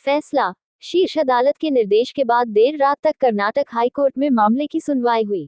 फैसला। शीर्ष अदालत के निर्देश के बाद देर रात तक कर्नाटक हाईकोर्ट में मामले की सुनवाई हुई।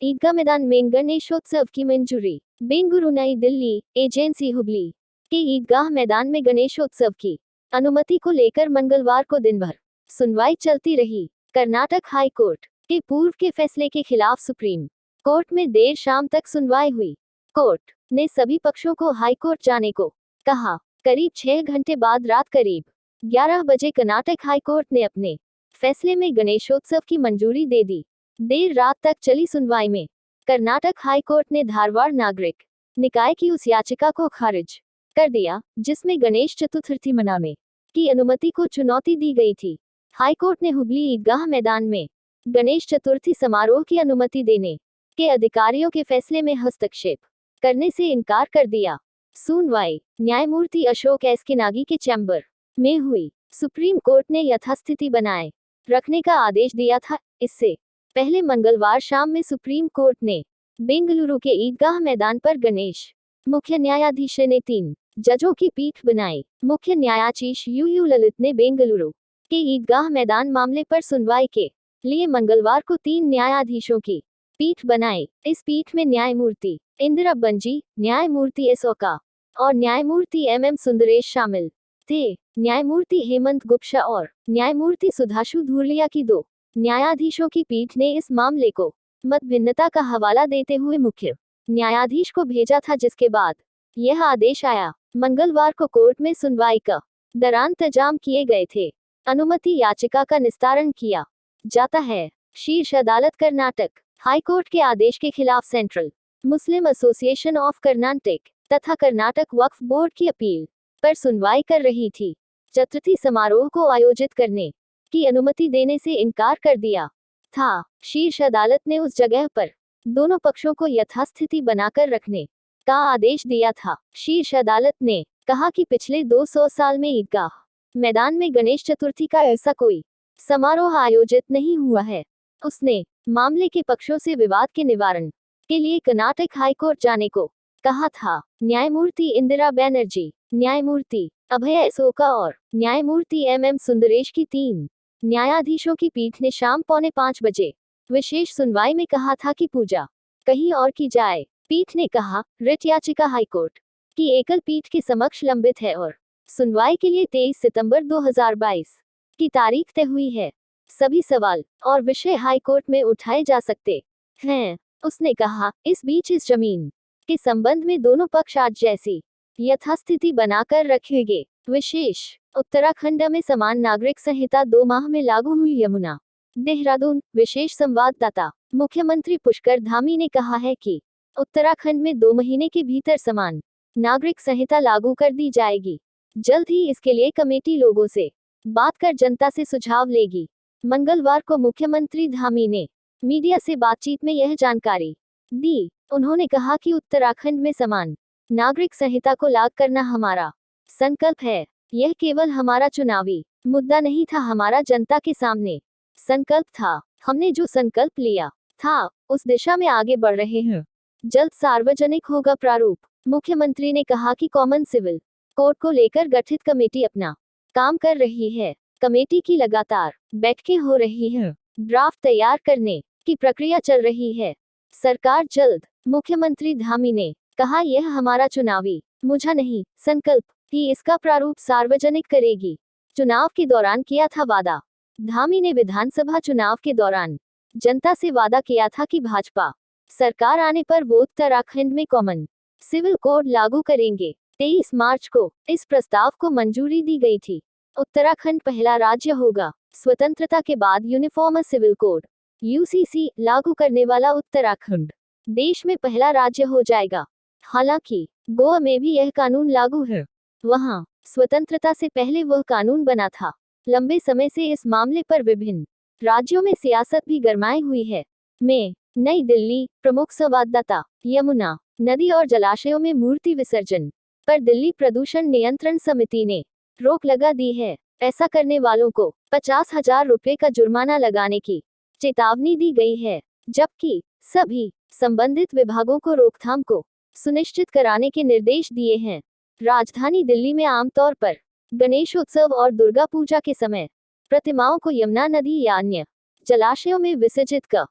ईदगाह मैदान में गणेशोत्सव की मंजूरी। बेंगलुरु नई दिल्ली एजेंसी हुबली के ईदगाह मैदान में गणेशोत्सव की अनुमति को लेकर मंगलवार को दिन भर सुनवाई चलती रही। कर्नाटक हाईकोर्ट के पूर्व के फैसले के खिलाफ सुप्रीम कोर्ट में देर शाम तक सुनवाई हुई। कोर्ट ने सभी पक्षों को हाईकोर्ट जाने को कहा। करीब 6 घंटे बाद रात करीब 11 बजे कर्नाटक हाईकोर्ट ने अपने फैसले में गणेशोत्सव की मंजूरी दे दी। देर रात तक चली सुनवाई में कर्नाटक हाईकोर्ट ने धारवाड़ नागरिक निकाय की उस याचिका को खारिज कर दिया जिसमें गणेश चतुर्थी मनाने की अनुमति को चुनौती दी गई थी। हाईकोर्ट ने हुबली ईदगाह मैदान में गणेश चतुर्थी समारोह की अनुमति देने के अधिकारियों के फैसले में हस्तक्षेप करने से इनकार कर दिया। सुनवाई न्यायमूर्ति अशोक एस किनागी के चैम्बर में हुई। सुप्रीम कोर्ट ने यथास्थिति बनाए रखने का आदेश दिया था। इससे पहले मंगलवार शाम में सुप्रीम कोर्ट ने बेंगलुरु के ईदगाह मैदान पर गणेश मुख्य न्यायाधीश ने 3 जजों की पीठ बनाई। मुख्य न्यायाधीश यूयू ललित ने बेंगलुरु के ईदगाह मैदान मामले पर सुनवाई के लिए मंगलवार को 3 न्यायाधीशों की पीठ बनाई। इस पीठ में न्यायमूर्ति इंदिरा बंजी, न्यायमूर्ति एस ओका और न्यायमूर्ति एम सुंदरेश शामिल थे। न्यायमूर्ति हेमंत गुप्ता और न्यायमूर्ति सुधांशु धूलिया की 2 न्यायाधीशों की पीठ ने इस मामले को मत भिन्नता का हवाला देते हुए मुख्य न्यायाधीश को भेजा था, जिसके बाद यह आदेश आया। मंगलवार को कोर्ट में सुनवाई का दौरान इंतजाम किए गए थे। अनुमति याचिका का निस्तारण किया जाता है। शीर्ष अदालत कर्नाटक हाईकोर्ट के आदेश के खिलाफ central Muslim association of Karnataka तथा कर्नाटक वक्फ बोर्ड की अपील पर सुनवाई कर रही थी। चतुर्थी समारोह को आयोजित करने की अनुमति देने से इनकार कर दिया था। शीर्ष अदालत ने उस जगह पर दोनों पक्षों को यथास्थिति बनाकर रखने का आदेश दिया था। शीर्ष अदालत ने कहा कि पिछले 200 साल में ईदगाह मैदान में गणेश चतुर्थी का ऐसा कोई समारोह आयोजित नहीं हुआ है। उसने मामले के पक्षों से विवाद के निवारण के लिए कर्नाटक हाईकोर्ट जाने को कहा था। न्यायमूर्ति इंदिरा बनर्जी, न्यायमूर्ति अभय अशोका और न्यायमूर्ति एम सुंदरेश की 3 न्यायाधीशों की पीठ ने शाम 4:45 बजे विशेष सुनवाई में कहा था कि पूजा कहीं और की जाए। पीठ ने कहा, रिट याचिका हाईकोर्ट की एकल पीठ के समक्ष लंबित है और सुनवाई के लिए 23 सितंबर 2022 की तारीख तय हुई है। सभी सवाल और विषय हाईकोर्ट में उठाए जा सकते हैं। उसने कहा, इस बीच इस जमीन के संबंध में दोनों पक्ष आज जैसी यथास्थिति बनाकर रखेंगे। विशेष उत्तराखंड में समान नागरिक संहिता 2 माह में लागू हुई। यमुना, देहरादून। विशेष संवाददाता। मुख्यमंत्री पुष्कर धामी ने कहा है कि उत्तराखंड में 2 महीने के भीतर समान नागरिक संहिता लागू कर दी जाएगी। जल्द ही इसके लिए कमेटी लोगों से बात कर जनता से सुझाव लेगी। मंगलवार को मुख्यमंत्री धामी ने मीडिया से बातचीत में यह जानकारी दी। उन्होंने कहा कि उत्तराखंड में समान नागरिक संहिता को लागू करना हमारा संकल्प है। यह केवल हमारा चुनावी मुद्दा नहीं था, हमारा जनता के सामने संकल्प था। हमने जो संकल्प लिया था उस दिशा में आगे बढ़ रहे हैं। जल्द सार्वजनिक होगा प्रारूप। मुख्यमंत्री ने कहा कि कॉमन सिविल कोड को लेकर गठित कमेटी अपना काम कर रही है। कमेटी की लगातार बैठकें हो रही हैं। ड्राफ्ट तैयार करने की प्रक्रिया चल रही है। सरकार जल्द। मुख्यमंत्री धामी ने कहा, यह हमारा चुनावी मुद्दा नहीं, संकल्प ही इसका प्रारूप सार्वजनिक करेगी। चुनाव के दौरान किया था वादा। धामी ने विधानसभा चुनाव के दौरान जनता से वादा किया था कि भाजपा सरकार आने पर वो उत्तराखंड में कॉमन सिविल कोड लागू करेंगे। 23 मार्च को इस प्रस्ताव को मंजूरी दी गई थी। उत्तराखंड पहला राज्य होगा स्वतंत्रता के बाद यूनिफॉर्म सिविल कोड यूसीसी लागू करने वाला। उत्तराखंड देश में पहला राज्य हो जाएगा। हालांकि गोवा में भी यह कानून लागू है। वहां स्वतंत्रता से पहले वह कानून बना था। लंबे समय से इस मामले पर विभिन्न राज्यों में सियासत भी गरमाई हुई है। नई दिल्ली। प्रमुख संवाददाता। यमुना नदी और जलाशयों में मूर्ति विसर्जन पर दिल्ली प्रदूषण नियंत्रण समिति ने रोक लगा दी है। ऐसा करने वालों को 50,000 रुपये का जुर्माना लगाने की चेतावनी दी गई है, जबकि सभी संबंधित विभागों को रोकथाम को सुनिश्चित कराने के निर्देश दिए हैं। राजधानी दिल्ली में आमतौर पर गणेशोत्सव और दुर्गा पूजा के समय प्रतिमाओं को यमुना नदी या अन्य जलाशयों में विसर्जित कर